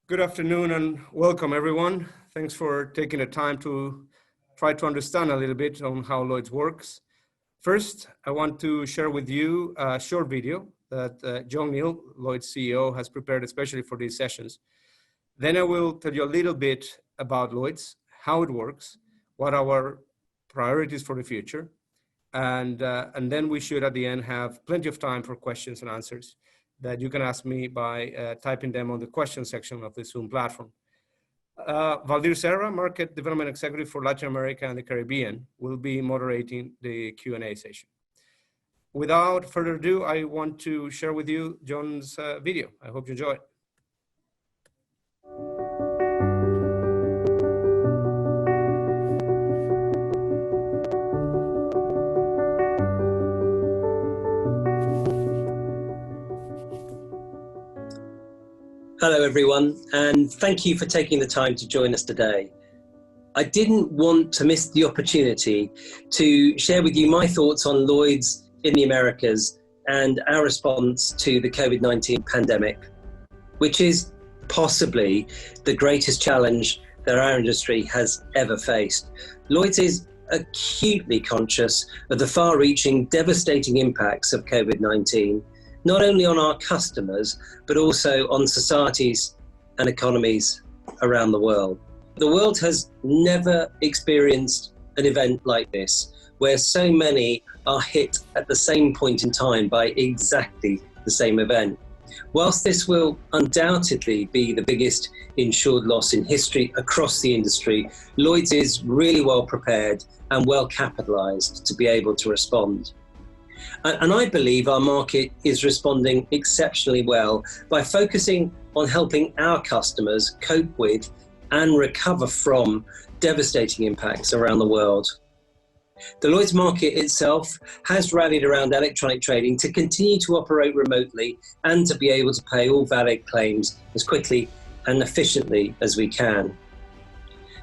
Good afternoon and welcome everyone. Thanks for taking the time to try to understand a little bit on how Lloyd's works. First, I want to share with you a short video that John Neal, Lloyd's CEO, has prepared especially for these sessions. Then I will tell you a little bit about Lloyd's, how it works, what our priorities for the future, and then we should at the end have plenty of time for questions and answers that you can ask me by typing them on the question section of the Zoom platform. Valdir Serra, Market Development Executive for Latin America and the Caribbean, will be moderating the Q&A session. Without further ado, I want to share with you John's video. I hope you enjoy it. Hello everyone, and thank you for taking the time to join us today. I didn't want to miss the opportunity to share with you my thoughts on Lloyd's in the Americas and our response to the COVID-19 pandemic, which is possibly the greatest challenge that our industry has ever faced. Lloyd's is acutely conscious of the far-reaching, devastating impacts of COVID-19, not only on our customers, but also on societies and economies around the world. The world has never experienced an event like this, where so many are hit at the same point in time by exactly the same event. Whilst this will undoubtedly be the biggest insured loss in history across the industry, Lloyd's is really well prepared and well capitalized to be able to respond. And I believe our market is responding exceptionally well by focusing on helping our customers cope with and recover from devastating impacts around the world. The Lloyd's market itself has rallied around electronic trading to continue to operate remotely and to be able to pay all valid claims as quickly and efficiently as we can.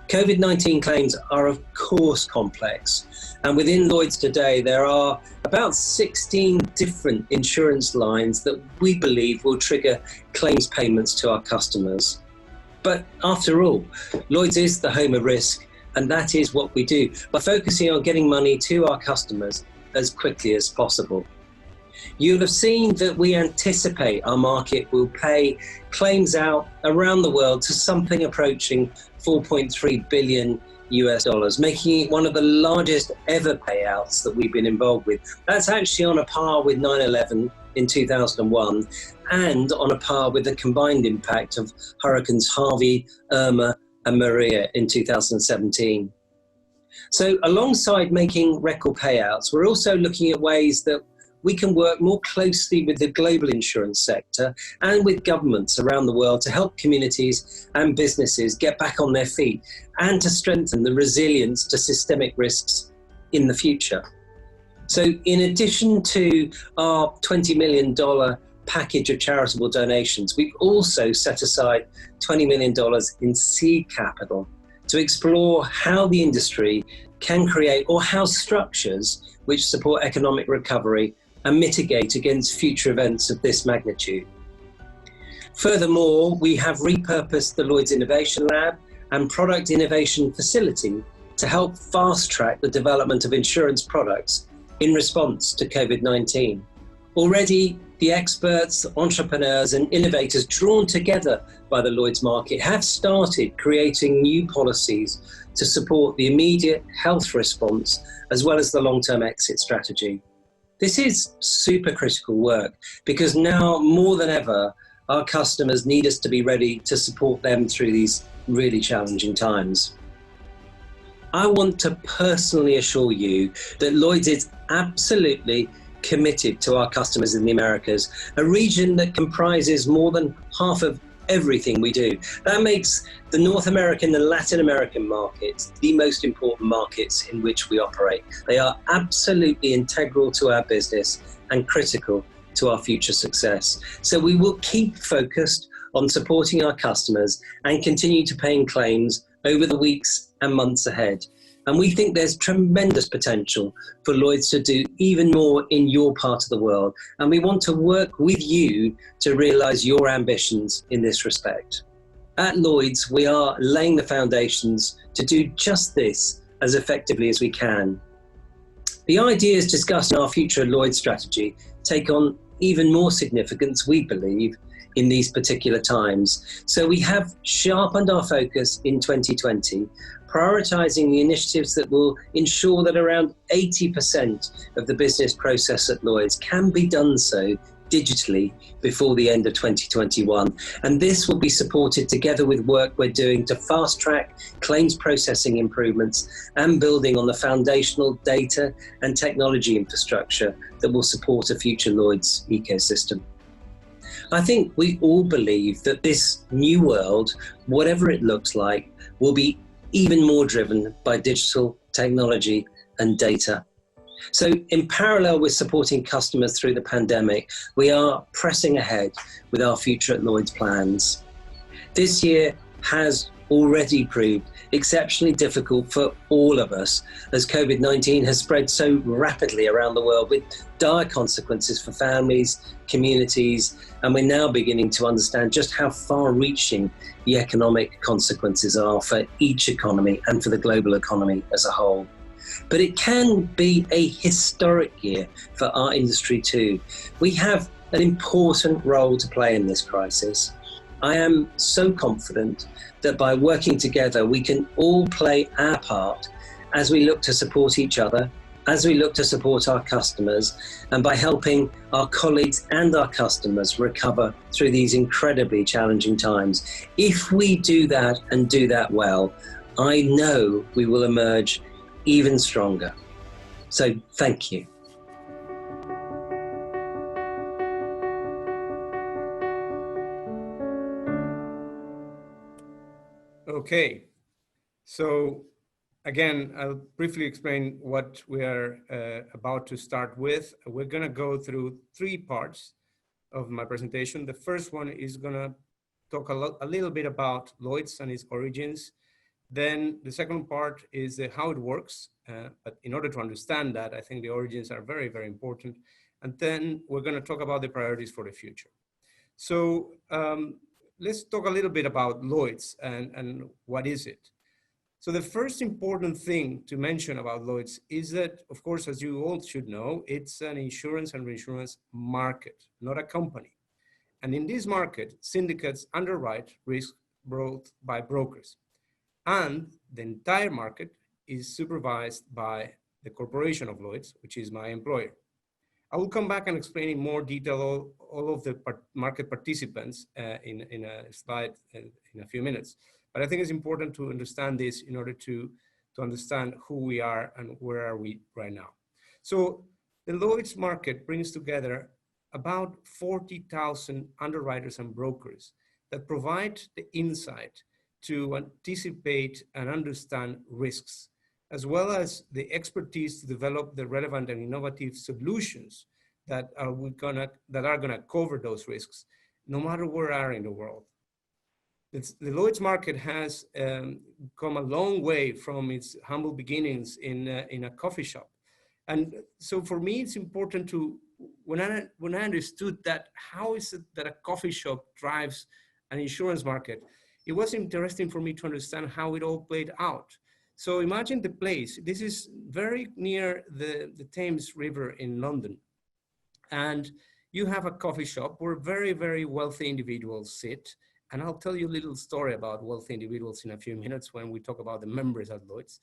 COVID-19 claims are of course complex, and within Lloyd's today there are about 16 different insurance lines that we believe will trigger claims payments to our customers. But after all, Lloyd's is the home of risk, and that is what we do by focusing on getting money to our customers as quickly as possible. You'll have seen that we anticipate our market will pay claims out around the world to something approaching $4.3 billion US, making it one of the largest ever payouts that we've been involved with. That's actually on a par with 9/11 in 2001 and on a par with the combined impact of Hurricanes Harvey, Irma and Maria in 2017. So alongside making record payouts, we're also looking at ways that we can work more closely with the global insurance sector and with governments around the world to help communities and businesses get back on their feet and to strengthen the resilience to systemic risks in the future. So in addition to our $20 million package of charitable donations, we've also set aside $20 million in seed capital to explore how the industry can create or how structures which support economic recovery and mitigate against future events of this magnitude. Furthermore, we have repurposed the Lloyd's Innovation Lab and Product Innovation Facility to help fast-track the development of insurance products in response to COVID-19. Already, the experts, entrepreneurs and innovators drawn together by the Lloyd's market have started creating new policies to support the immediate health response as well as the long-term exit strategy. This is super critical work because now more than ever, our customers need us to be ready to support them through these really challenging times. I want to personally assure you that Lloyd's is absolutely committed to our customers in the Americas, a region that comprises more than half of everything we do. That makes the North American and Latin American markets the most important markets in which we operate. They are absolutely integral to our business and critical to our future success. So we will keep focused on supporting our customers and continue to pay claims over the weeks and months ahead. And we think there's tremendous potential for Lloyd's to do even more in your part of the world. And we want to work with you to realize your ambitions in this respect. At Lloyd's, we are laying the foundations to do just this as effectively as we can. The ideas discussed in our Future Lloyd strategy take on even more significance, we believe, in these particular times. So we have sharpened our focus in 2020, prioritising the initiatives that will ensure that around 80% of the business process at Lloyd's can be done so digitally before the end of 2021. And this will be supported together with work we're doing to fast track claims processing improvements and building on the foundational data and technology infrastructure that will support a future Lloyd's ecosystem. I think we all believe that this new world, whatever it looks like, will be even more driven by digital technology and data. So in parallel with supporting customers through the pandemic, we are pressing ahead with our Future at Lloyd's plans. This year has already proved exceptionally difficult for all of us, as COVID-19 has spread so rapidly around the world with dire consequences for families, communities, and we're now beginning to understand just how far-reaching the economic consequences are for each economy and for the global economy as a whole. But it can be a historic year for our industry too. We have an important role to play in this crisis. I am so confident that by working together, we can all play our part as we look to support each other, as we look to support our customers, and by helping our colleagues and our customers recover through these incredibly challenging times. If we do that and do that well, I know we will emerge even stronger. So thank you. Okay, so again, I'll briefly explain what we are about to start with. We're going to go through three parts of my presentation. The first one is going to talk a little bit about Lloyd's and its origins. Then the second part is how it works. But in order to understand that, I think the origins are very, very important. And then we're going to talk about the priorities for the future. So let's talk a little bit about Lloyd's and what is it. So the first important thing to mention about Lloyd's is that, of course, as you all should know, it's an insurance and reinsurance market, not a company. And in this market, syndicates underwrite risk brought by brokers. And the entire market is supervised by the corporation of Lloyd's, which is my employer. I will come back and explain in more detail all of the market participants in a slide in a few minutes. But I think it's important to understand this in order to understand who we are and where are we right now. So the Lloyd's market brings together about 40,000 underwriters and brokers that provide the insight to anticipate and understand risks, as well as the expertise to develop the relevant and innovative solutions that are gonna cover those risks, no matter where we are in the world. The Lloyd's market has come a long way from its humble beginnings in a coffee shop. And so for me, it's important to, when I understood that, how is it that a coffee shop drives an insurance market, it was interesting for me to understand how it all played out. So imagine the place. This is very near the Thames River in London. And you have a coffee shop where very, very wealthy individuals sit. And I'll tell you a little story about wealthy individuals in a few minutes when we talk about the members at Lloyd's.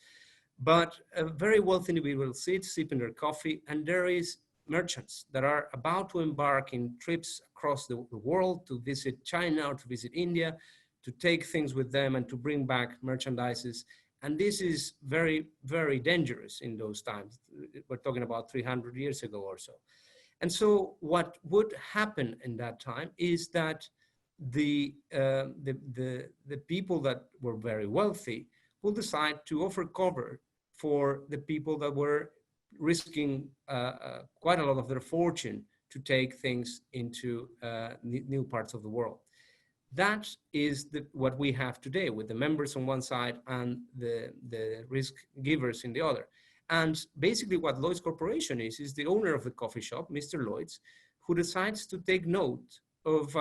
But a very wealthy individual sits, sipping their coffee, and there is merchants that are about to embark in trips across the world to visit China or to visit India, to take things with them and to bring back merchandises. And this is very, very dangerous in those times. We're talking about 300 years ago or so. And so what would happen in that time is that the people that were very wealthy will decide to offer cover for the people that were risking quite a lot of their fortune to take things into new parts of the world. That is what we have today, with the members on one side and the risk givers in the other. And basically what Lloyd's Corporation is the owner of the coffee shop, Mr. Lloyd's, who decides to take note of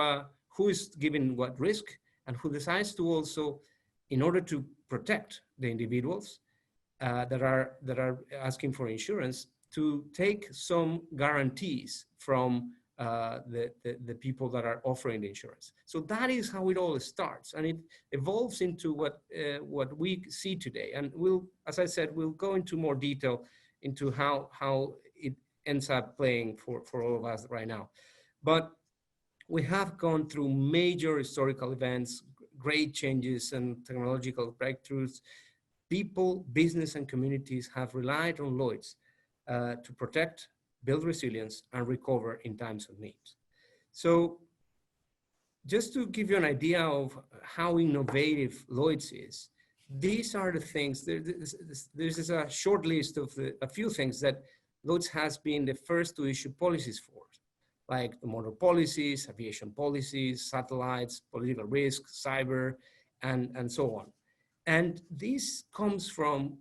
who is giving what risk and who decides to also, in order to protect the individuals that are asking for insurance, to take some guarantees from the people that are offering the insurance. So that is how it all starts, and it evolves into what we see today. And we'll, as I said, we'll go into more detail into how it ends up playing for all of us right now. But we have gone through major historical events, great changes and technological breakthroughs. People, business, and communities have relied on Lloyd's to protect, build resilience, and recover in times of need. So just to give you an idea of how innovative Lloyd's is, these are the things, there's a short list of a few things that Lloyd's has been the first to issue policies for, like the motor policies, aviation policies, satellites, political risk, cyber, and so on. And this comes from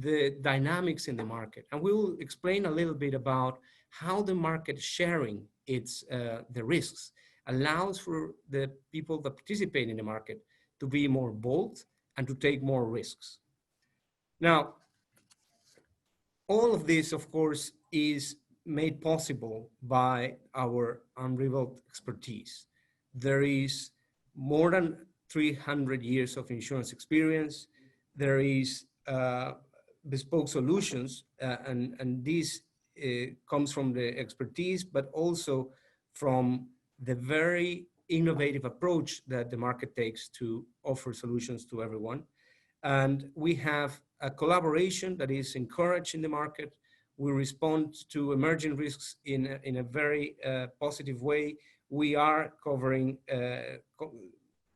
the dynamics in the market. And we will explain a little bit about how the market sharing the risks allows for the people that participate in the market to be more bold and to take more risks. Now, all of this, of course, is made possible by our unrivaled expertise. There is more than 300 years of insurance experience. There is bespoke solutions, and this comes from the expertise, but also from the very innovative approach that the market takes to offer solutions to everyone. And we have a collaboration that is encouraged in the market. We respond to emerging risks in a very positive way. We are covering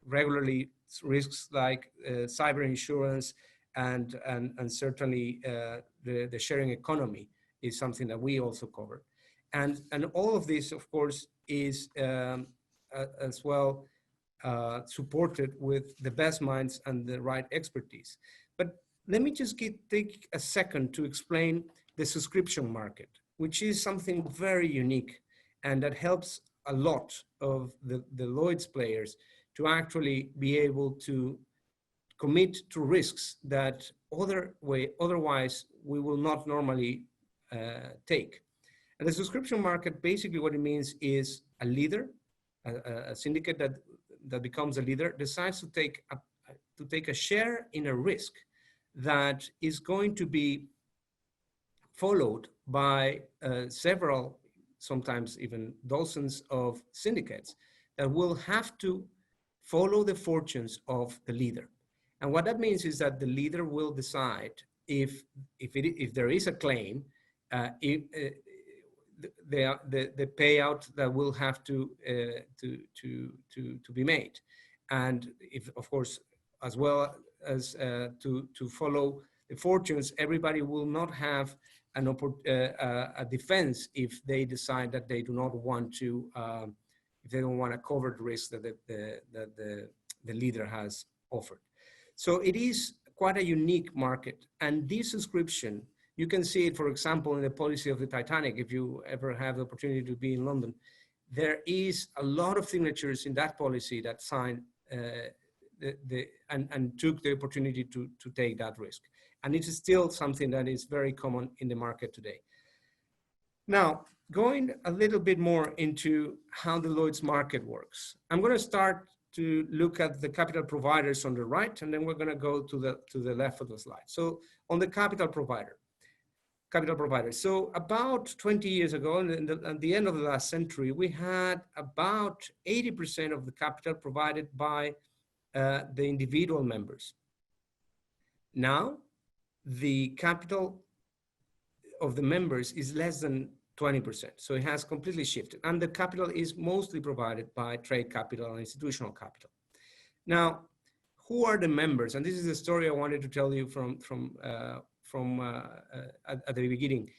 regularly risks like cyber insurance, and certainly the sharing economy is something that we also cover. And all of this, of course, is as well supported with the best minds and the right expertise. But let me just take a second to explain the subscription market, which is something very unique and that helps a lot of the Lloyd's players to actually be able to commit to risks that otherwise we will not normally take. And the subscription market, basically what it means is a leader, a syndicate that becomes a leader, decides to take a share in a risk that is going to be followed by several, sometimes even dozens of syndicates that will have to follow the fortunes of the leader. And what that means is that the leader will decide if there is a claim, the payout that will have to be made, and if, of course, as well as to follow the fortunes, everybody will not have a defense if they decide that they do not want to, if they don't want to cover the risk that the leader has offered. So it is quite a unique market. And this subscription, you can see it, for example, in the policy of the Titanic. If you ever have the opportunity to be in London, there is a lot of signatures in that policy that signed and took the opportunity to take that risk. And it is still something that is very common in the market today. Now, going a little bit more into how the Lloyd's market works, I'm going to start to look at the capital providers on the right, and then we're going to go to the left of the slide. So on the capital provider. So about 20 years ago, at the end of the last century, we had about 80% of the capital provided by the individual members. Now, the capital of the members is less than 20%. So it has completely shifted. And the capital is mostly provided by trade capital and institutional capital. Now, who are the members? And this is the story I wanted to tell you at the beginning.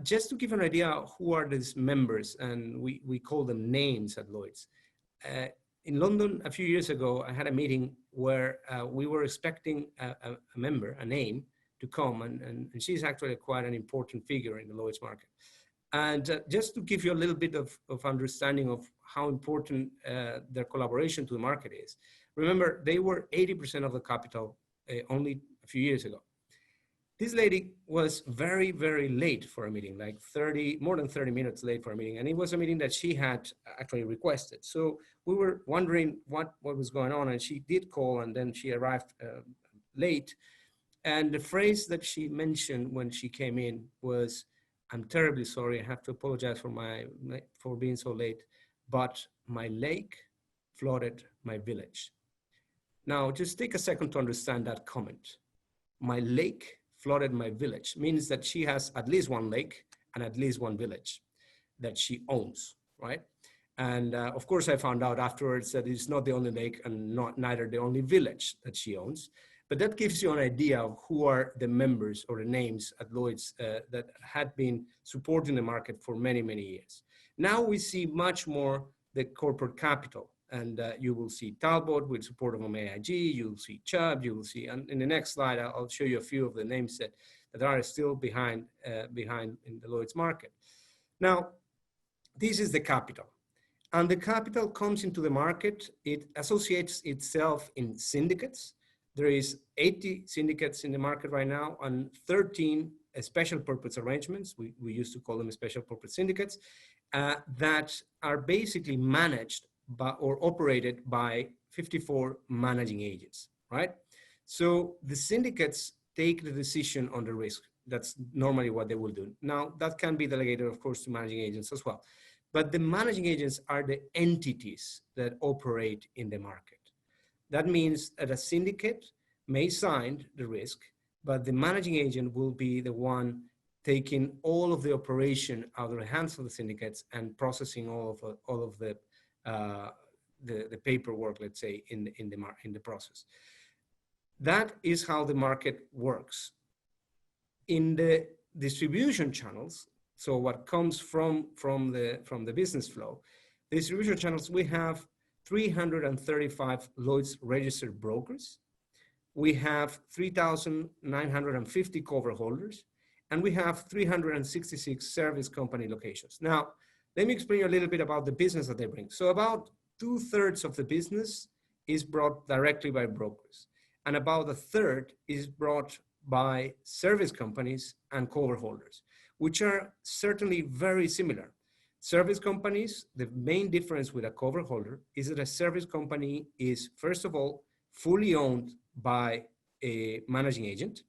Just to give an idea who are these members, and we call them names at Lloyd's. In London, a few years ago, I had a meeting where we were expecting a member, a name, to come, and she's actually quite an important figure in the Lloyd's market. And just to give you a little bit of understanding of how important their collaboration to the market is, remember, they were 80% of the capital only a few years ago. This lady was very, very late for a meeting, like more than 30 minutes late for a meeting. And it was a meeting that she had actually requested. So we were wondering what was going on, and she did call, and then she arrived late. And the phrase that she mentioned when she came in was, "I'm terribly sorry, I have to apologize for being so late, but my lake flooded my village." Now, just take a second to understand that comment. My lake flooded my village means that she has at least one lake and at least one village that she owns, right? And of course, I found out afterwards that it's not the only lake and neither the only village that she owns. But that gives you an idea of who are the members or the names at Lloyd's that had been supporting the market for many, many years. Now we see much more the corporate capital. And you will see Talbot with support of AIG, you'll see Chubb, you will see, and in the next slide, I'll show you a few of the names that are still behind in the Lloyd's market. Now, this is the capital. And the capital comes into the market, it associates itself in syndicates. There is 80 syndicates in the market right now and 13 special purpose arrangements. We used to call them special purpose syndicates that are basically managed or operated by 54 managing agents, right? So the syndicates take the decision on the risk. That's normally what they will do. Now, that can be delegated, of course, to managing agents as well. But the managing agents are the entities that operate in the market. That means that a syndicate may sign the risk, but the managing agent will be the one taking all of the operation out of the hands of the syndicates and processing all of the paperwork, let's say, in the process. That is how the market works. In the distribution channels, so what comes from the business flow, the distribution channels, we have 335 Lloyd's registered brokers. We have 3,950 cover holders, and we have 366 service company locations. Now, let me explain you a little bit about the business that they bring. So about 2/3 of the business is brought directly by brokers, and about 1/3 is brought by service companies and cover holders, which are certainly very similar. Service companies, the main difference with a cover holder is that a service company is, first of all, fully owned by a managing agent.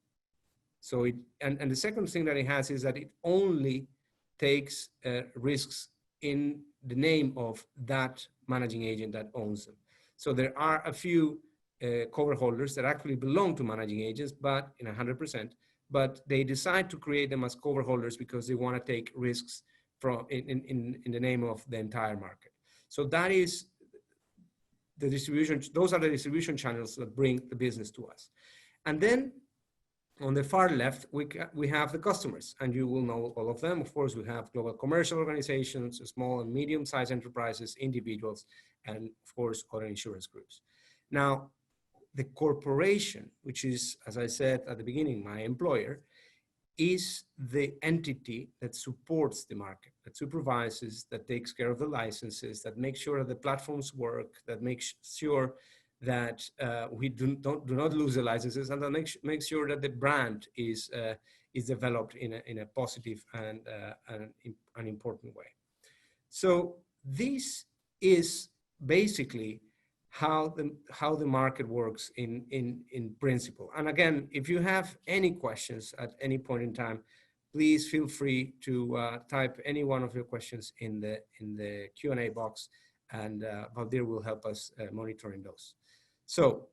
So and the second thing that it has is that it only takes risks in the name of that managing agent that owns them. So there are a few cover holders that actually belong to managing agents, but in 100%, but they decide to create them as cover holders because they want to take risks from in the name of the entire market. So that is the distribution. Those are the distribution channels that bring the business to us. And then on the far left, we have the customers, and you will know all of them. Of course, we have global commercial organizations, small and medium-sized enterprises, individuals, and of course, other insurance groups. Now, the corporation, which is, as I said at the beginning, my employer, is the entity that supports the market, that supervises, that takes care of the licenses, that makes sure that the platforms work, that makes sure that we do not lose the licenses, and that makes sure that the brand is developed in a positive and an important way. So this is basically how the market works in principle. And again, if you have any questions at any point in time, please feel free to type any one of your questions in the Q&A box, and Valdir will help us monitoring those. So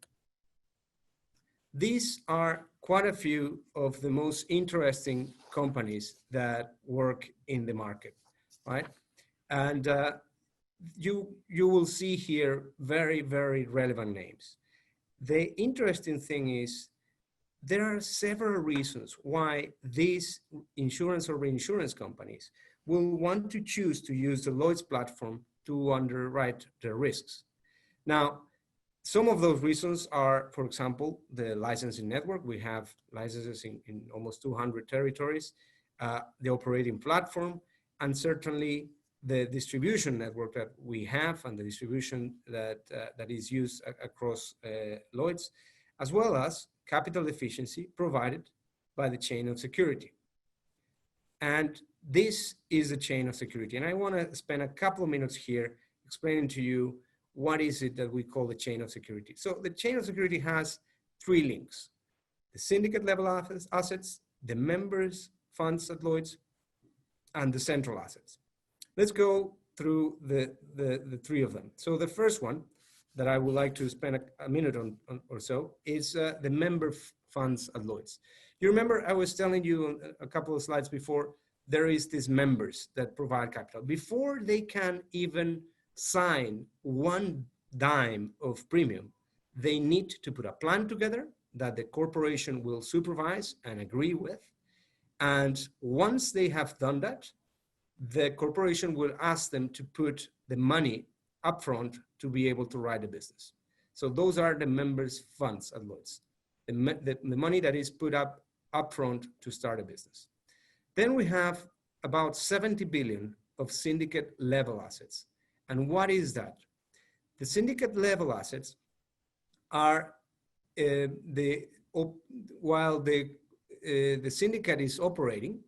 these are quite a few of the most interesting companies that work in the market, right? And you will see here very, very relevant names. The interesting thing is there are several reasons why these insurance or reinsurance companies will want to choose to use the Lloyd's platform to underwrite their risks. Now, some of those reasons are, for example, the licensing network. We have licenses in almost 200 territories, the operating platform, and certainly the distribution network that we have and the distribution that, that is used across Lloyd's, as well as capital efficiency provided by the chain of security. And this is a chain of security. And I want to spend a couple of minutes here explaining to you what is it that we call the chain of security. So the chain of security has three links: the syndicate level assets, the members funds at Lloyd's, and the central assets. Let's go through the three of them. So the first one that I would like to spend a minute on or so is the member funds at Lloyd's. You remember I was telling you a couple of slides before, there is these members that provide capital. Before they can even sign one dime of premium, they need to put a plan together that the corporation will supervise and agree with. And once they have done that, the corporation will ask them to put the money upfront to be able to ride the business. So those are the members' funds at Lloyd's, the money that is put up upfront to start a business. Then we have about 70 billion of syndicate level assets. And what is that? The syndicate level assets are while the syndicate is operating,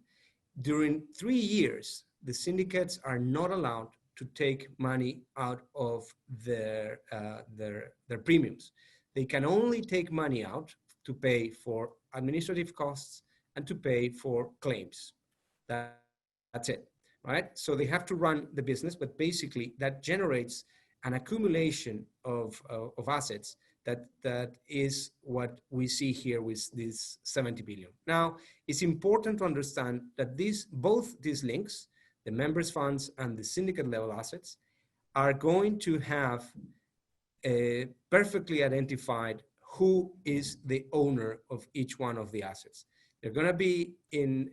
during 3 years, the syndicates are not allowed to take money out of their premiums. They can only take money out to pay for administrative costs and to pay for claims. That's it, right? So they have to run the business, but basically that generates an accumulation of assets that is what we see here with this 70 billion. Now, it's important to understand that both these links, the members funds and the syndicate level assets, are going to have perfectly identified who is the owner of each one of the assets. They're going to be in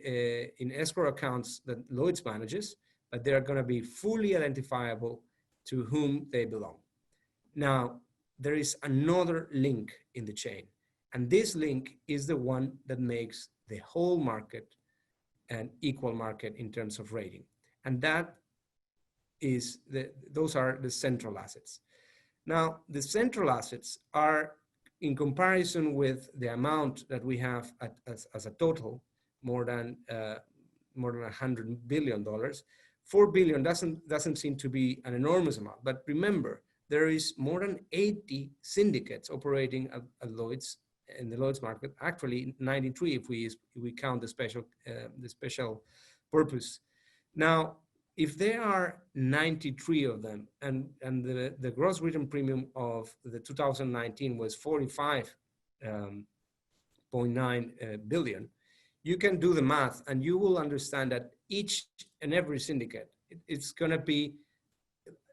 escrow accounts that Lloyd's manages, but they're going to be fully identifiable to whom they belong. Now, there is another link in the chain, and this link is the one that makes the whole market an equal market in terms of rating. And that is those are the central assets. Now, the central assets are, in comparison with the amount that we have as a total, more than $100 billion, $4 billion doesn't seem to be an enormous amount. But remember, there is more than 80 syndicates operating at Lloyd's, in the Lloyd's market. Actually, 93 if we count the special purpose. Now, if there are 93 of them, and the gross written premium of the 2019 was 45.9 billion, you can do the math and you will understand that each and every syndicate, it's going to be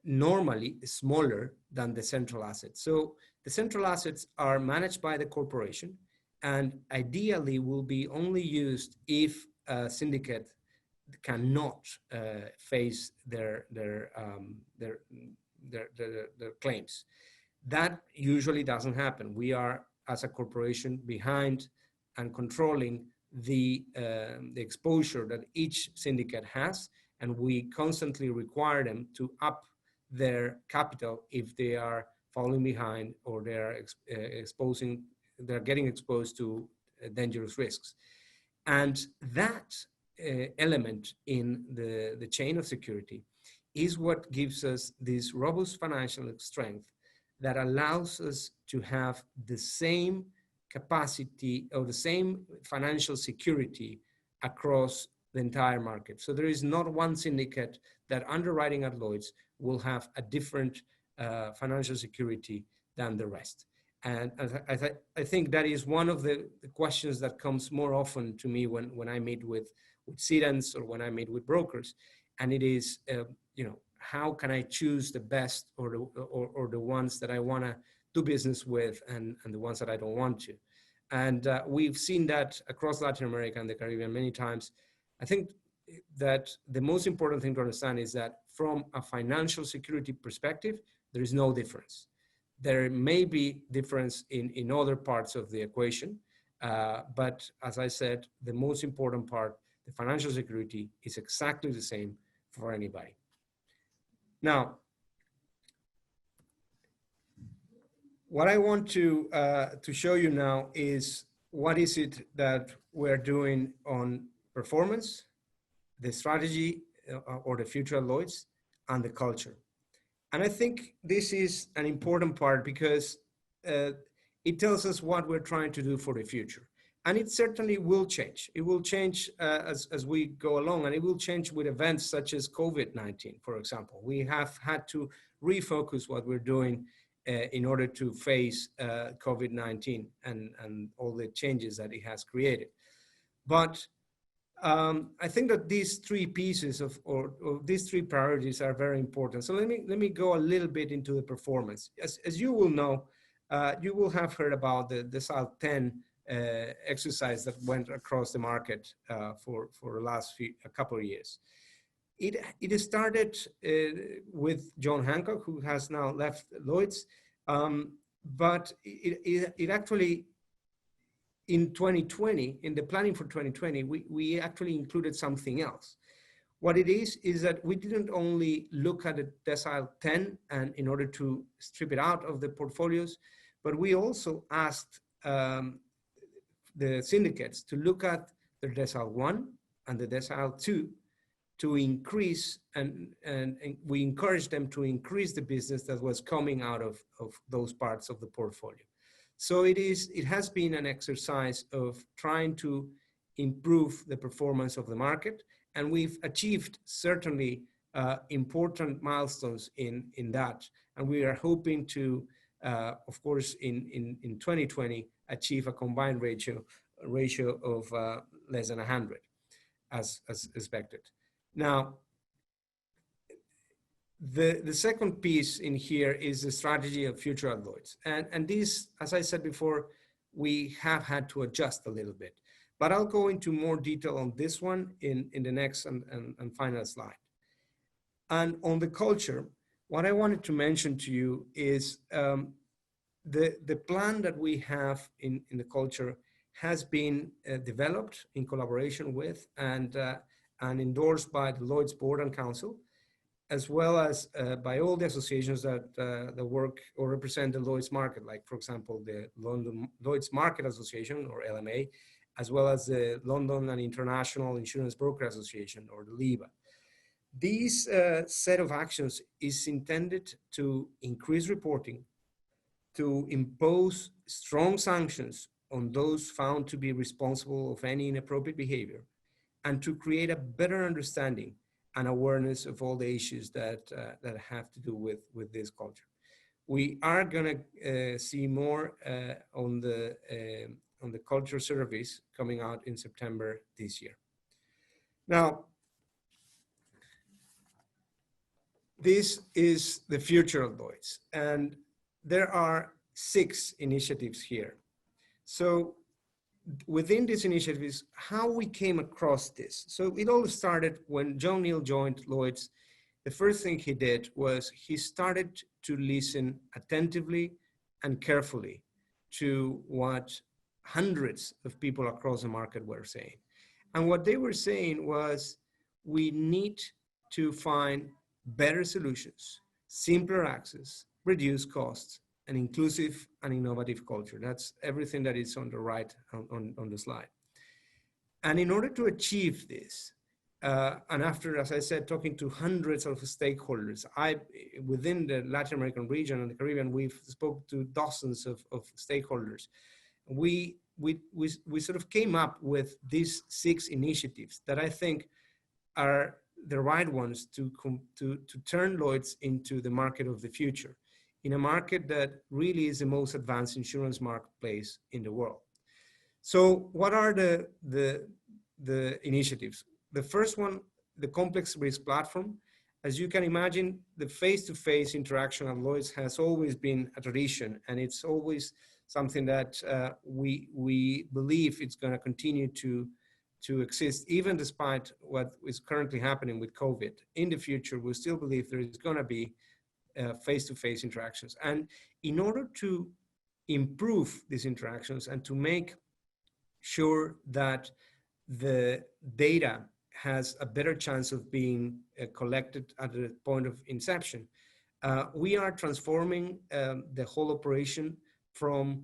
normally smaller than the central assets. So the central assets are managed by the corporation and ideally will be only used if a syndicate cannot face their claims. That usually doesn't happen. We are, as a corporation, behind and controlling the exposure that each syndicate has, and we constantly require them to up their capital if they are falling behind or they're getting exposed to dangerous risks. And that element in the chain of security is what gives us this robust financial strength that allows us to have the same capacity or the same financial security across the entire market. So there is not one syndicate that underwriting at Lloyd's will have a different financial security than the rest. And I think that is one of the questions that comes more often to me when I meet with cedants or when I meet with brokers. And it is, how can I choose the best or the ones that I want to do business with and the ones that I don't want to. And we've seen that across Latin America and the Caribbean many times. I think that the most important thing to understand is that from a financial security perspective, there is no difference. There may be difference in other parts of the equation, but as I said, the most important part, the financial security, is exactly the same for anybody. Now, what I want to show you now is what is it that we're doing on performance, the strategy or the future of Lloyd's, and the culture. And I think this is an important part because it tells us what we're trying to do for the future. And it certainly will change. It will change as we go along, and it will change with events such as COVID-19, for example. We have had to refocus what we're doing in order to face COVID-19 and all the changes that it has created. But I think that these three pieces or these three priorities are very important. So let me go a little bit into the performance. As you will know, you will have heard about the Decile 10 exercise that went across the market for the last a couple of years. It started with John Hancock, who has now left Lloyd's, but it actually, in 2020, in the planning for 2020, we actually included something else. What it is that we didn't only look at the Decile 10 and in order to strip it out of the portfolios, but we also asked the syndicates to look at the Decile 1 and the Decile 2 to increase, and we encouraged them to increase the business that was coming out of those parts of the portfolio. So it has been an exercise of trying to improve the performance of the market, and we've achieved certainly important milestones in that. And we are hoping to, of course, in 2020, achieve a combined ratio of less than 100, as expected. Now, the second piece in here is the strategy of future at Lloyd's. And this, as I said before, we have had to adjust a little bit. But I'll go into more detail on this one in the next and final slide. And on the culture, what I wanted to mention to you is the plan that we have in the culture has been developed in collaboration with and endorsed by the Lloyd's Board and Council, as well as by all the associations that work or represent the Lloyd's market, like, for example, the London Lloyd's Market Association, or LMA, as well as the London and International Insurance Broker Association, or the LIBA. These set of actions is intended to increase reporting, to impose strong sanctions on those found to be responsible of any inappropriate behavior, and to create a better understanding and awareness of all the issues that have to do with this culture. We are going to see more on the culture surveys coming out in September this year. Now, this is the future of Lloyd's, and there are 6 initiatives here. So within these initiatives, how we came across this. So it all started when John Neal joined Lloyd's. The first thing he did was he started to listen attentively and carefully to what hundreds of people across the market were saying. And what they were saying was, we need to find better solutions, simpler access, reduce costs, an inclusive and innovative culture. That's everything that is on the right on the slide. And in order to achieve this, and after, as I said, talking to hundreds of stakeholders, within the Latin American region and the Caribbean, we've spoke to dozens of stakeholders. We sort of came up with these 6 initiatives that I think are the right ones to turn Lloyd's into the market of the future, in a market that really is the most advanced insurance marketplace in the world. So what are the initiatives? The first one, the complex risk platform. As you can imagine, the face-to-face interaction at Lloyd's has always been a tradition, and it's always something that we believe it's going to continue to exist, even despite what is currently happening with COVID. In the future, we still believe there is going to be face-to-face interactions. And in order to improve these interactions and to make sure that the data has a better chance of being collected at the point of inception. We are transforming the whole operation from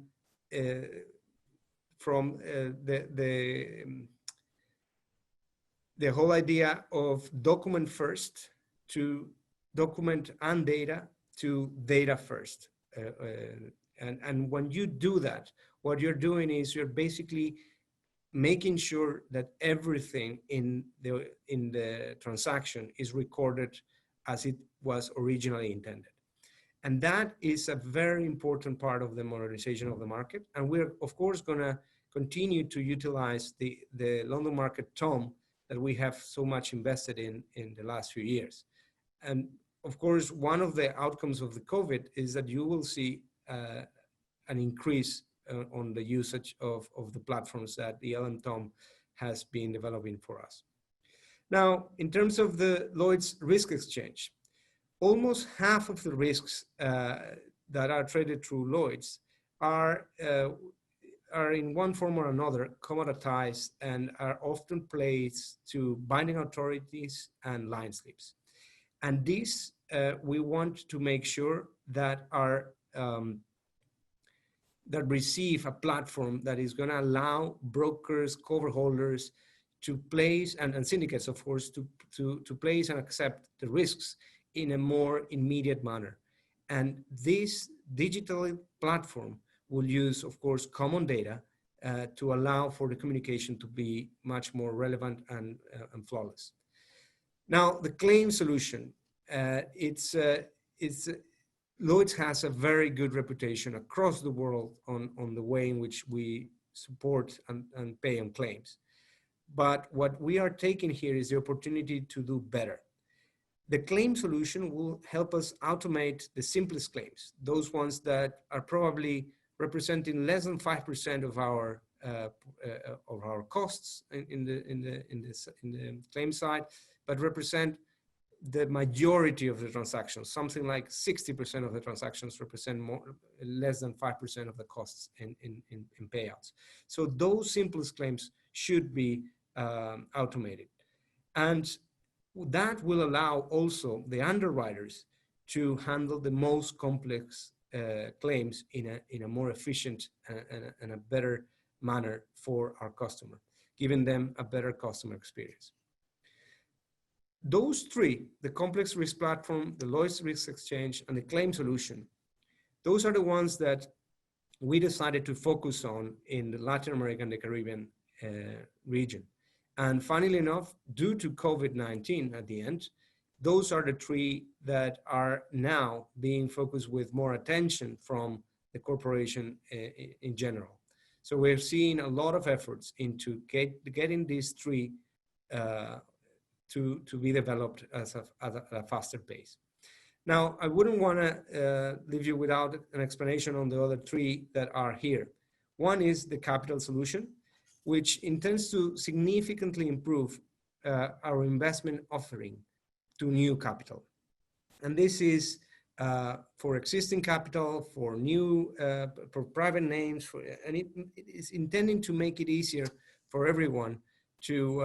the whole idea of document first to document and data to data first. And when you do that, what you're doing is you're basically making sure that everything in the transaction is recorded as it was originally intended. And that is a very important part of the modernization of the market. And we're, of course, going to continue to utilize the London Market TOM that we have so much invested in the last few years. And of course, one of the outcomes of the COVID is that you will see an increase on the usage of the platforms that the LM-TOM has been developing for us. Now, in terms of the Lloyd's Risk Exchange, almost half of the risks that are traded through Lloyd's are in one form or another commoditized and are often placed to binding authorities and line slips. And this, we want to make sure that that receive a platform that is going to allow brokers, cover holders to place, and syndicates, of course, to place and accept the risks in a more immediate manner. And this digital platform will use, of course, common data to allow for the communication to be much more relevant and flawless. Now, the claim solution, Lloyd's has a very good reputation across the world on the way in which we support and pay on claims. But what we are taking here is the opportunity to do better. The claim solution will help us automate the simplest claims, those ones that are probably representing less than 5% of our costs in the claim side, but represent the majority of the transactions. Something like 60% of the transactions represent less than 5% of the costs in payouts. So those simplest claims should be automated. And that will allow also the underwriters to handle the most complex claims in a more efficient and a better manner for our customer, giving them a better customer experience. Those three, the complex risk platform, the Lloyd's Risk Exchange, and the claim solution, those are the ones that we decided to focus on in the Latin America and the Caribbean region. And funnily enough, due to COVID-19 at the end, those are the three that are now being focused with more attention from the corporation in general. So we're seeing a lot of efforts into getting these three to be developed at a faster pace. Now, I wouldn't want to leave you without an explanation on the other three that are here. One is the capital solution, which intends to significantly improve our investment offering to new capital. And this is for existing capital, for new, for private names, and it is intending to make it easier for everyone to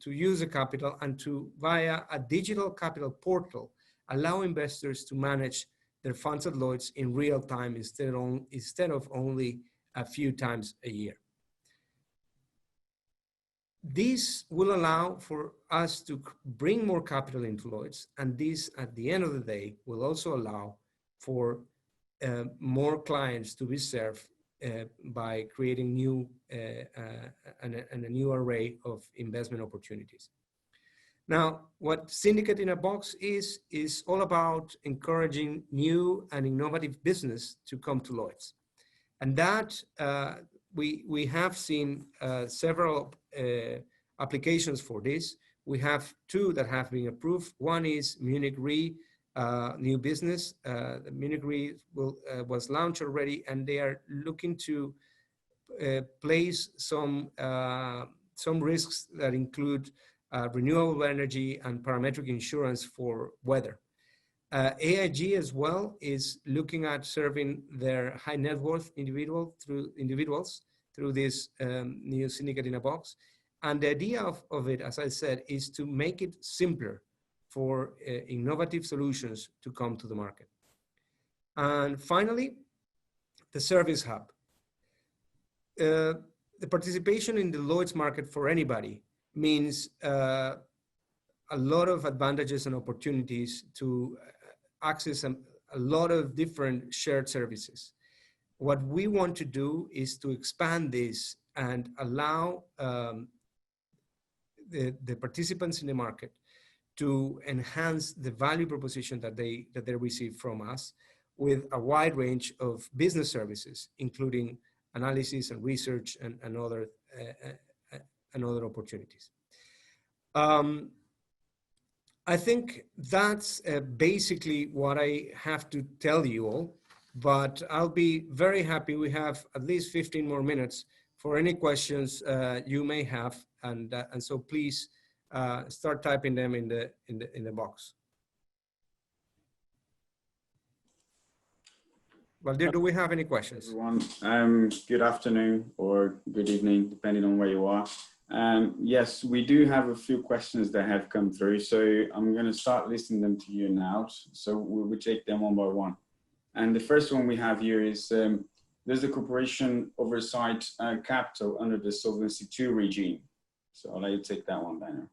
use the capital and to, via a digital capital portal, allow investors to manage their funds at Lloyd's in real time instead of only a few times a year. This will allow for us to bring more capital into Lloyd's, and this, at the end of the day, will also allow for more clients to be served by creating new a new array of investment opportunities. Now, what Syndicate in a Box is all about encouraging new and innovative business to come to Lloyd's. And that we have seen several applications for this. We have two that have been approved. One is Munich Re, new business. The Munich Re was launched already, and they are looking to place some risks that include renewable energy and parametric insurance for weather. AIG as well is looking at serving their high net worth individuals through this new Syndicate in a Box. And the idea of it, as I said, is to make it simpler for innovative solutions to come to the market. And finally, the service hub. The participation in the Lloyd's market for anybody means a lot of advantages and opportunities to access a lot of different shared services. What we want to do is to expand this and allow the participants in the market to enhance the value proposition that they receive from us with a wide range of business services, including analysis and research and other opportunities. I think that's basically what I have to tell you all, but I'll be very happy. We have at least 15 more minutes for any questions you may have, and so please start typing them in the box. Well, do we have any questions? Everyone, good afternoon or good evening, depending on where you are. Yes, we do have a few questions that have come through, so I'm going to start listing them to you now. So we'll take them one by one. And the first one we have here is, does the corporation oversight capital under the Solvency II regime? So I'll let you take that one, Daniel.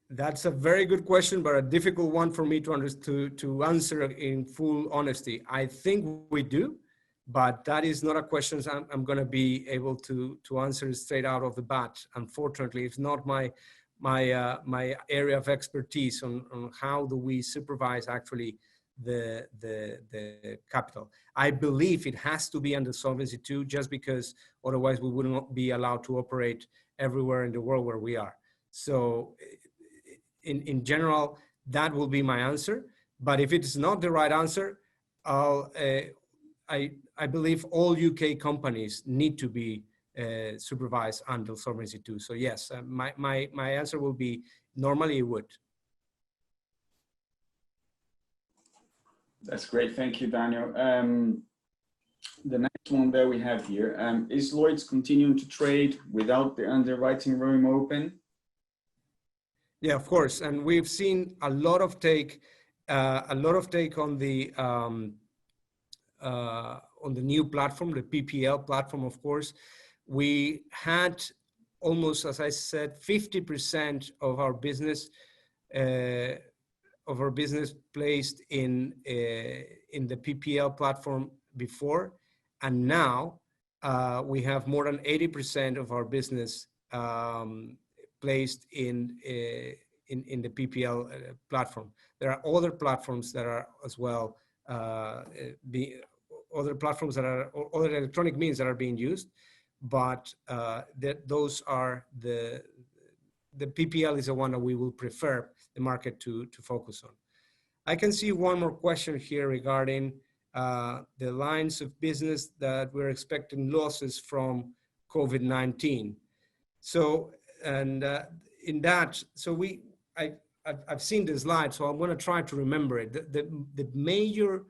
That's a very good question, but a difficult one for me to answer in full honesty. I think we do, but that is not a question I'm going to be able to answer straight out of the bat. Unfortunately, it's not my area of expertise on how do we supervise actually the capital. I believe it has to be under Solvency II, just because otherwise we would not be allowed to operate everywhere in the world where we are. So in general, that will be my answer. But if it's not the right answer, I believe all UK companies need to be supervised under Solvency II. So yes, my answer will be normally it would. That's great. Thank you, Daniel. The next one that we have here, is Lloyd's continuing to trade without the underwriting room open? Yeah, of course. And we've seen a lot of take on the new platform, the PPL platform, of course. We had almost, as I said, 50% of our business placed in the PPL platform before, and now we have more than 80% of our business placed in the PPL platform. There are other platforms that are as well, other platforms that are, or other electronic means that are being used, but those are the PPL is the one that we will prefer the market to focus on. I can see one more question here regarding the lines of business that we're expecting losses from COVID-19. So, and in that, so I've seen the slide, so I'm going to try to remember it. The major,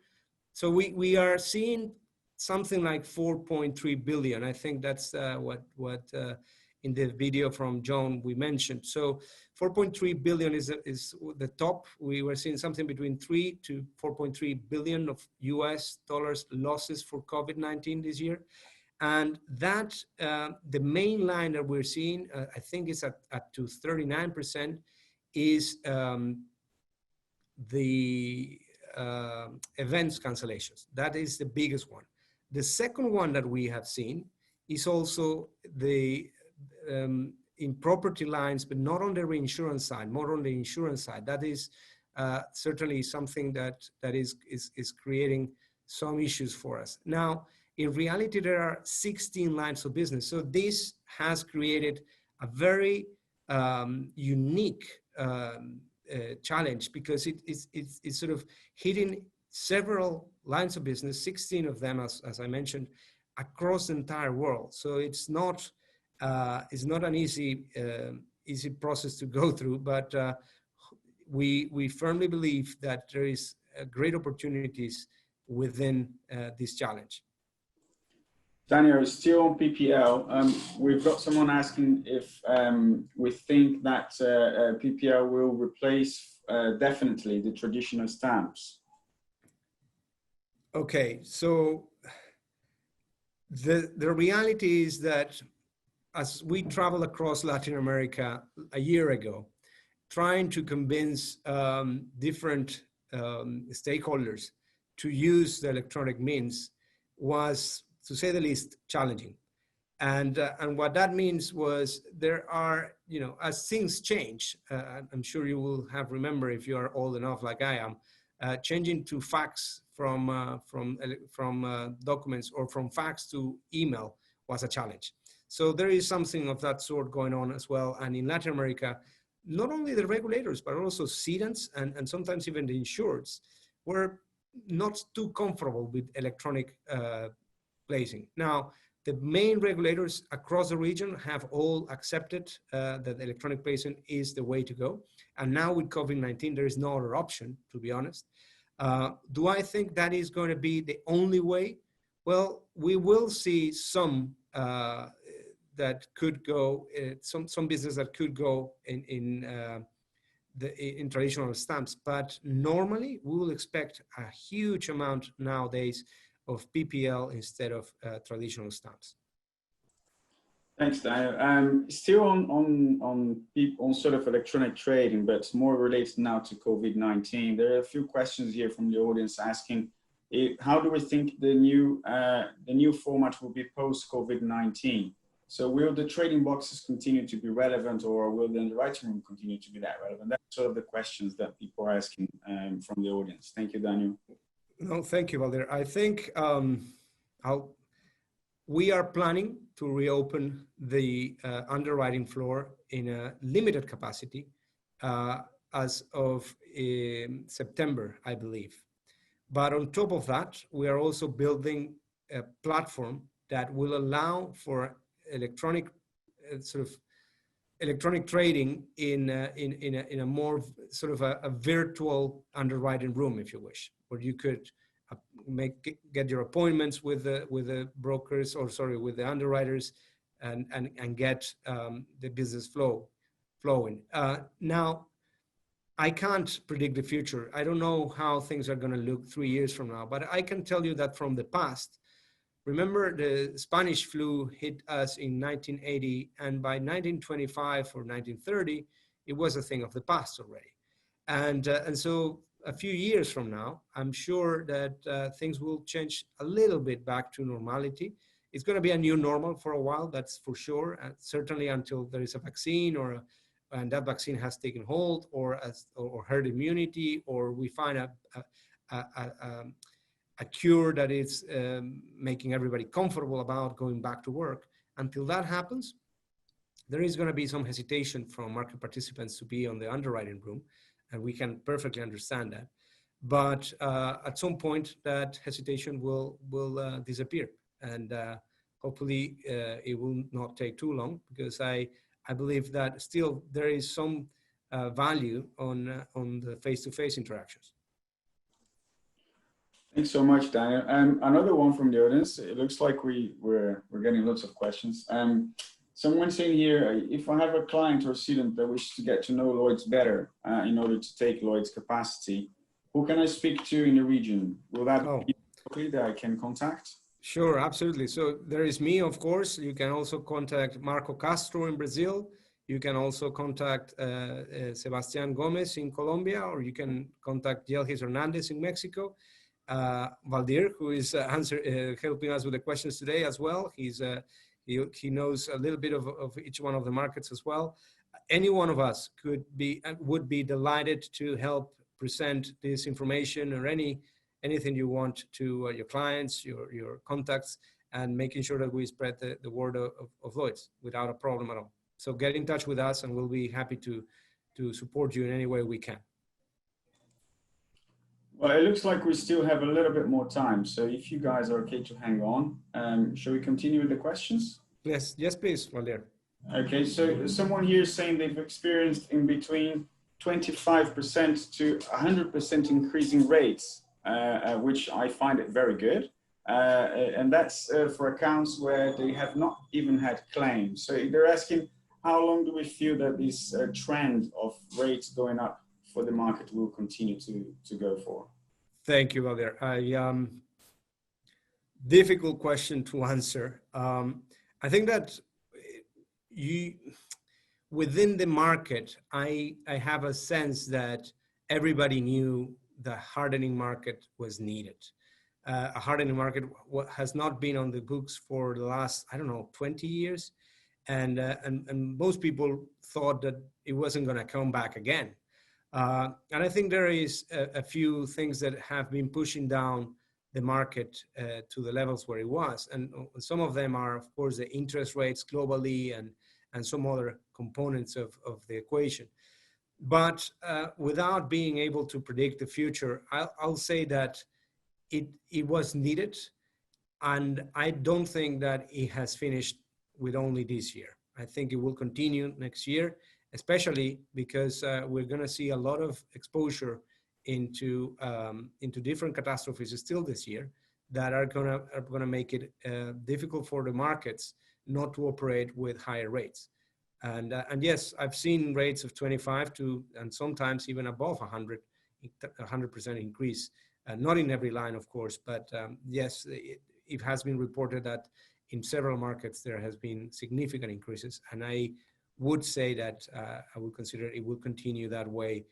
so we are seeing something like 4.3 billion. I think that's what in the video from John we mentioned. So 4.3 billion is the top. We were seeing something between 3 to 4.3 billion of US dollars losses for COVID-19 this year. And that the main line that we're seeing, I think it's at to 39%, is the events cancellations. That is the biggest one. The second one that we have seen is also the in property lines, but not on the reinsurance side, more on the insurance side. That is certainly something that is creating some issues for us. Now, in reality, there are 16 lines of business. So this has created a very unique challenge, because it's sort of hitting several lines of business, 16 of them, as I mentioned, across the entire world. So it's not an easy process to go through, but we firmly believe that there is great opportunities within this challenge. Daniel, still on PPL. We've got someone asking if we think that PPL will replace definitely the traditional stamps. Okay, so the reality is that as we traveled across Latin America a year ago, trying to convince different stakeholders to use the electronic means was, to say the least, challenging. And what that means was there are, you know, as things change, I'm sure you will have remember if you are old enough like I am, changing to fax from documents or from fax to email was a challenge. So there is something of that sort going on as well. And in Latin America, not only the regulators, but also cedants and sometimes even the insureds were not too comfortable with electronic placing. Now, the main regulators across the region have all accepted that electronic placing is the way to go. And now with COVID-19, there is no other option, to be honest. Do I think that is going to be the only way? Well, we will see some that could go, some business that could go in traditional stamps, but normally we will expect a huge amount nowadays of PPL instead of traditional stamps. Thanks, Daniel. Still on sort of electronic trading, but more related now to COVID-19. There are a few questions here from the audience asking, how do we think the new format will be post COVID-19? So will the trading boxes continue to be relevant, or will the underwriting room continue to be that relevant? That's sort of the questions that people are asking from the audience. Thank you, Daniel. No, thank you, Valdir. I think we are planning to reopen the underwriting floor in a limited capacity as of September, I believe. But on top of that, we are also building a platform that will allow for electronic electronic trading in a more sort of a virtual underwriting room, if you wish, where you could get your appointments with the brokers, or sorry, with the underwriters, and get the business flowing. Now, I can't predict the future. I don't know how things are going to look 3 years from now, but I can tell you that from the past, remember the Spanish flu hit us in 1980, and by 1925 or 1930, it was a thing of the past already. And so a few years from now, I'm sure that things will change a little bit back to normality. It's going to be a new normal for a while, that's for sure, and certainly until there is a vaccine and that vaccine has taken hold, or herd immunity, or we find a cure that is making everybody comfortable about going back to work. Until that happens, there is going to be some hesitation from market participants to be on the underwriting room, and we can perfectly understand that. But at some point, that hesitation will disappear, and hopefully it will not take too long, because I believe that still there is some value on the face-to-face interactions. Thanks so much, Daniel. Another one from the audience. It looks like we're getting lots of questions. Someone saying here, if I have a client or student that wishes to get to know Lloyd's better in order to take Lloyd's capacity, who can I speak to in the region? Will that be somebody that I can contact? Sure, absolutely. So there is me, of course. You can also contact Marco Castro in Brazil. You can also contact Sebastián Gómez in Colombia, or you can contact Yelgis Hernandez in Mexico. Valdir, who is helping us with the questions today as well. He knows a little bit of each one of the markets as well. Any one of us would be delighted to help present this information, or anything you want to your clients, your contacts, and making sure that we spread the word of Lloyd's without a problem at all. So get in touch with us, and we'll be happy to support you in any way we can. Well, it looks like we still have a little bit more time. So if you guys are okay to hang on, shall we continue with the questions? Yes, please, Valdir. Okay, so someone here is saying they've experienced in between 25% to 100% increasing rates, which I find it very good. and that's for accounts where they have not even had claims. So they're asking, how long do we feel that this trend of rates going up for the market will continue to go for? Thank you, Valdir. Difficult question to answer. I think that you, within the market, I have a sense that everybody knew the hardening market was needed. A hardening market has not been on the books for the last, I don't know, 20 years. And most people thought that it wasn't going to come back again. And I think there is a few things that have been pushing down the market to the levels where it was. And some of them are, of course, the interest rates globally and some other components of the equation. But without being able to predict the future, I'll say that it was needed. And I don't think that it has finished with only this year. I think it will continue next year, especially because we're going to see a lot of exposure into different catastrophes still this year that are going to make it difficult for the markets not to operate with higher rates. And yes, I've seen rates of 25 to, and sometimes even above 100% increase. Not in every line, of course, but yes, it has been reported that in several markets there has been significant increases, and I would say that I would consider it will continue that way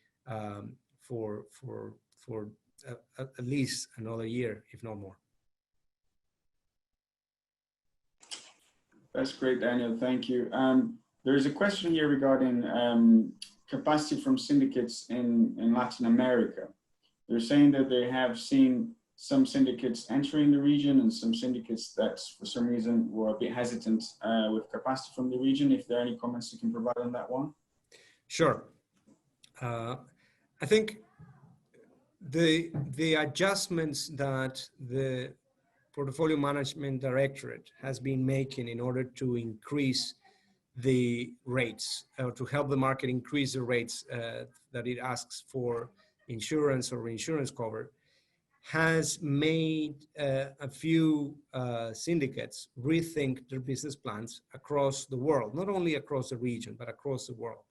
for at least another year, if not more. That's great, Daniel. Thank you. There's a question here regarding capacity from syndicates in Latin America. They're saying that they have seen some syndicates entering the region and some syndicates that for some reason were a bit hesitant with capacity from the region. If there are any comments you can provide on that one? Sure. I think the adjustments that the Portfolio Management Directorate has been making in order to increase the rates, or to help the market increase the rates that it asks for insurance or reinsurance cover, has made a few syndicates rethink their business plans across the world, not only across the region, but across the world.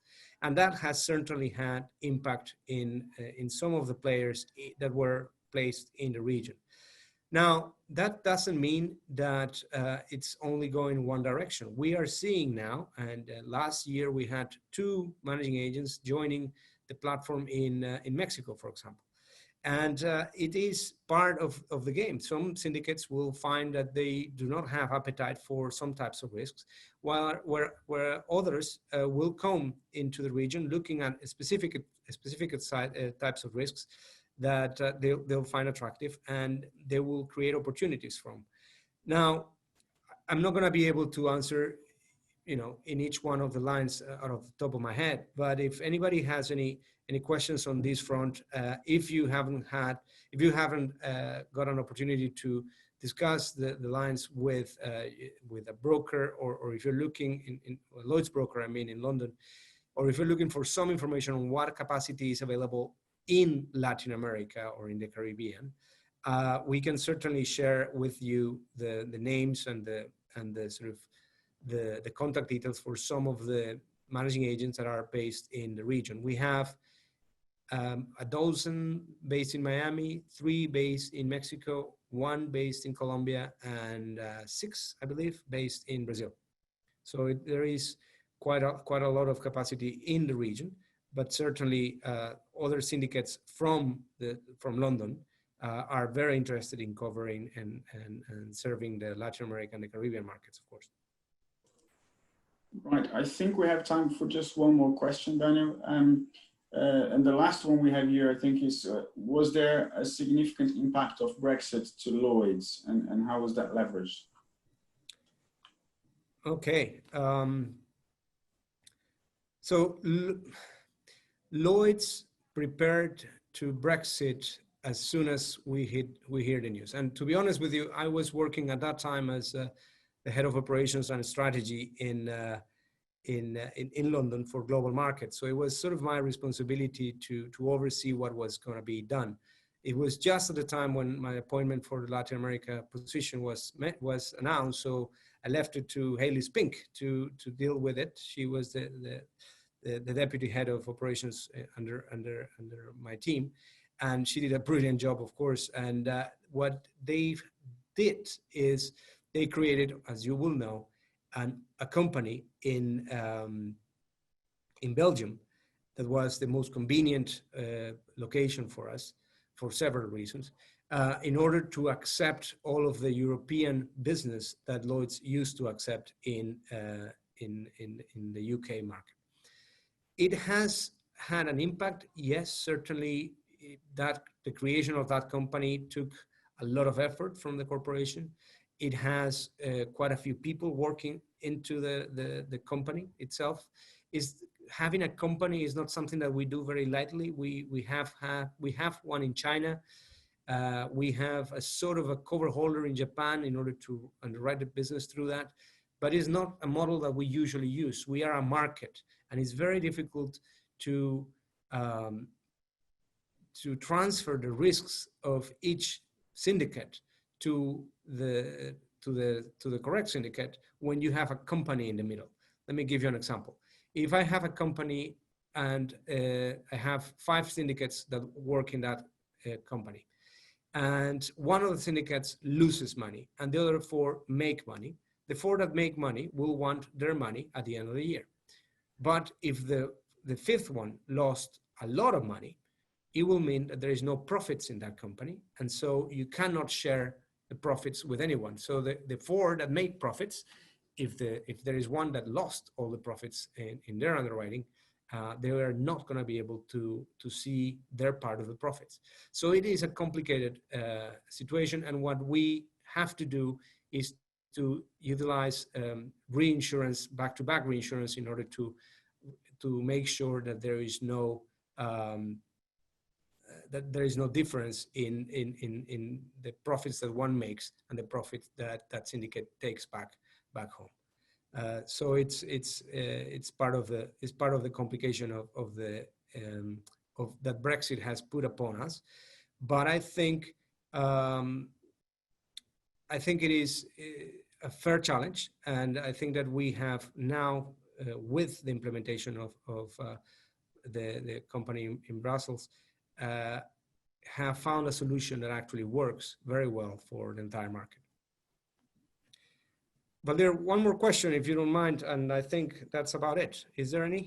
And that has certainly had impact in some of the players that were placed in the region. Now, that doesn't mean that it's only going one direction. We are seeing now, and last year we had 2 managing agents joining the platform in Mexico, for example. And it is part of the game. Some syndicates will find that they do not have appetite for some types of risks, while where others will come into the region looking at specific types of risks that they'll find attractive, and they will create opportunities from. Now, I'm not going to be able to answer, in each one of the lines out of the top of my head, but if anybody has any questions on this front, if you haven't got an opportunity to discuss the lines with a broker, or if you're looking in Lloyd's broker, in London, or if you're looking for some information on what capacity is available in Latin America or in the Caribbean, we can certainly share with you the names and the sort of the contact details for some of the managing agents that are based in the region. We have 12 based in Miami, 3 based in Mexico, 1 based in Colombia, and 6, I believe, based in Brazil. So there is quite a lot of capacity in the region, but certainly other syndicates from London are very interested in covering and serving the Latin American and the Caribbean markets, of course. Right, I think we have time for just one more question, Daniel. And the last one we have here, I think, is, was there a significant impact of Brexit to Lloyd's, and how was that leveraged? Okay. So Lloyd's prepared to Brexit as soon as we hear the news. And to be honest with you, I was working at that time as the head of operations and strategy in London for global markets. So it was sort of my responsibility to oversee what was going to be done It was just at the time when my appointment for the Latin America position was announced. So I left it to Hayley Spink to deal with it. She was the deputy head of operations under my team, and she did a brilliant job, of course. And what they did is they created, as you will know, a company in Belgium that was the most convenient location for us for several reasons, in order to accept all of the European business that Lloyd's used to accept in the UK market. It has had an impact, yes, certainly. That the creation of that company took a lot of effort from the corporation. It has quite a few people working into the company itself. Having a company is not something that we do very lightly. We have one in China. We have a sort of a cover holder in Japan in order to underwrite the business through that, but it's not a model that we usually use. We are a market, and it's very difficult to transfer the risks of each syndicate to the correct syndicate when you have a company in the middle. Let me give you an example. If I have a company and I have 5 syndicates that work in that company, and one of the syndicates loses money and the other 4 make money, the 4 that make money will want their money at the end of the year. But if the 5th one lost a lot of money, it will mean that there is no profits in that company. And so you cannot share the profits with anyone. So the 4 that make profits, if there is one that lost all the profits in their underwriting, they are not going to be able to see their part of the profits. So it is a complicated situation. And what we have to do is to utilize reinsurance, back-to-back reinsurance, in order to make sure that there is no difference in the profits that one makes and the profits that syndicate takes back home. So it's part of the complication of that Brexit has put upon us. But I think it is a fair challenge, and I think that we have now, with the implementation of the company in Brussels, have found a solution that actually works very well for the entire market. But there, one more question, if you don't mind, and I think that's about it. Is there any?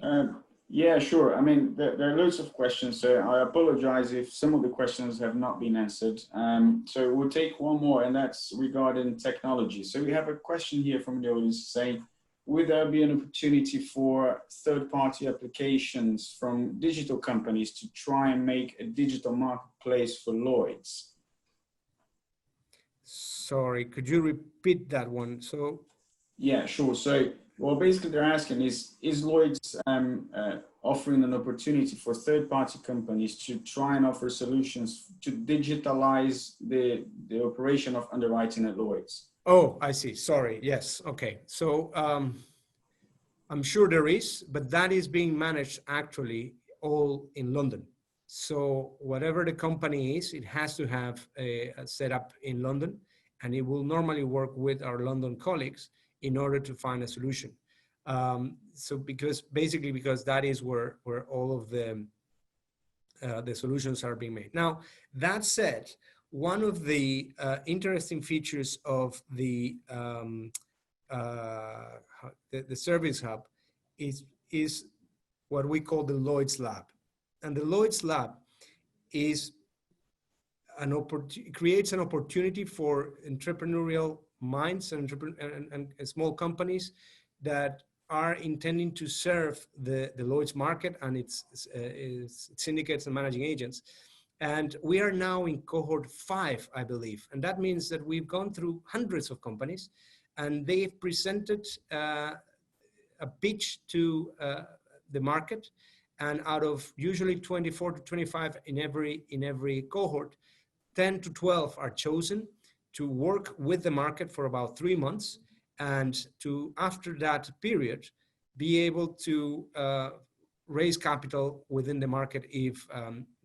Yeah, sure. I mean, there are loads of questions, so I apologize if some of the questions have not been answered. So we'll take one more, and that's regarding technology. So we have a question here from the audience saying, would there be an opportunity for third-party applications from digital companies to try and make a digital marketplace for Lloyd's? Sorry, could you repeat that one? So, yeah, sure. So, well, basically they're asking is Lloyd's offering an opportunity for third-party companies to try and offer solutions to digitalize the operation of underwriting at Lloyd's? Oh, I see. Sorry. Yes. Okay. So I'm sure there is, but that is being managed actually all in London. So whatever the company is, it has to have a setup in London, and it will normally work with our London colleagues in order to find a solution. So because that is where all of the solutions are being made. Now, that said, one of the interesting features of the service hub is what we call the Lloyd's Lab. And the Lloyd's Lab is creates an opportunity for entrepreneurial minds and small companies that are intending to serve the Lloyd's market and its syndicates and managing agents. And we are now in cohort 5, I believe. And that means that we've gone through hundreds of companies, and they've presented a pitch to the market. And out of usually 24 to 25 in every cohort, 10 to 12 are chosen to work with the market for about 3 months, and to, after that period, be able to raise capital within the market if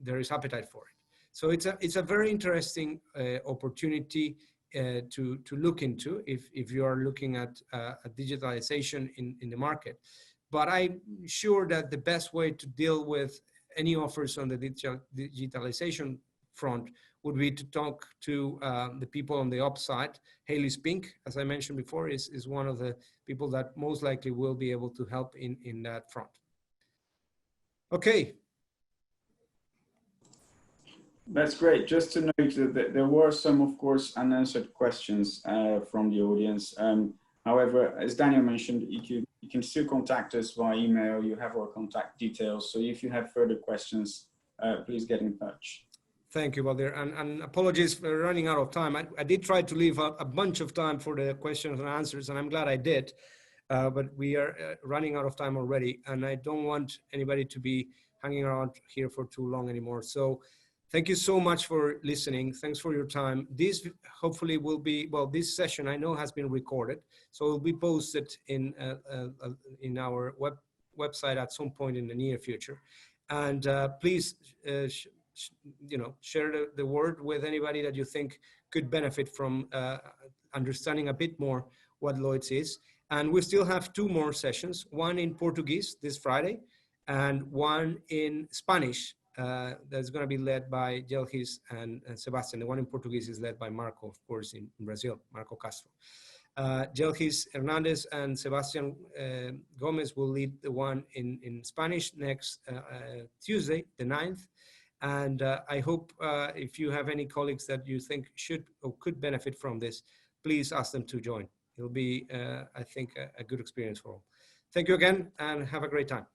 there is appetite for it. So it's a very interesting opportunity to look into if you are looking at a digitalization in the market. But I'm sure that the best way to deal with any offers on the digitalization front would be to talk to the people on the ops side. Haley Spink, as I mentioned before, is one of the people that most likely will be able to help in that front. Okay. That's great. Just to note that there were some, of course, unanswered questions from the audience. However, as Daniel mentioned, you can still contact us via email. You have our contact details. So if you have further questions, please get in touch. Thank you, Valdir. And apologies for running out of time. I did try to leave a bunch of time for the questions and answers, and I'm glad I did. But we are running out of time already, and I don't want anybody to be hanging around here for too long anymore. So thank you so much for listening. Thanks for your time. This hopefully will be, well, this session I know has been recorded, so it will be posted in our website at some point in the near future. And please, share the word with anybody that you think could benefit from understanding a bit more what Lloyd's is. And we still have 2 more sessions, one in Portuguese this Friday and one in Spanish that's going to be led by Gelgis and Sebastian. The one in Portuguese is led by Marco, of course, in Brazil, Marco Castro. Gelgis Hernandez and Sebastian Gomez will lead the one in Spanish next Tuesday, the 9th. And I hope if you have any colleagues that you think should or could benefit from this, please ask them to join. It'll be, I think, a good experience for all. Thank you again and have a great time.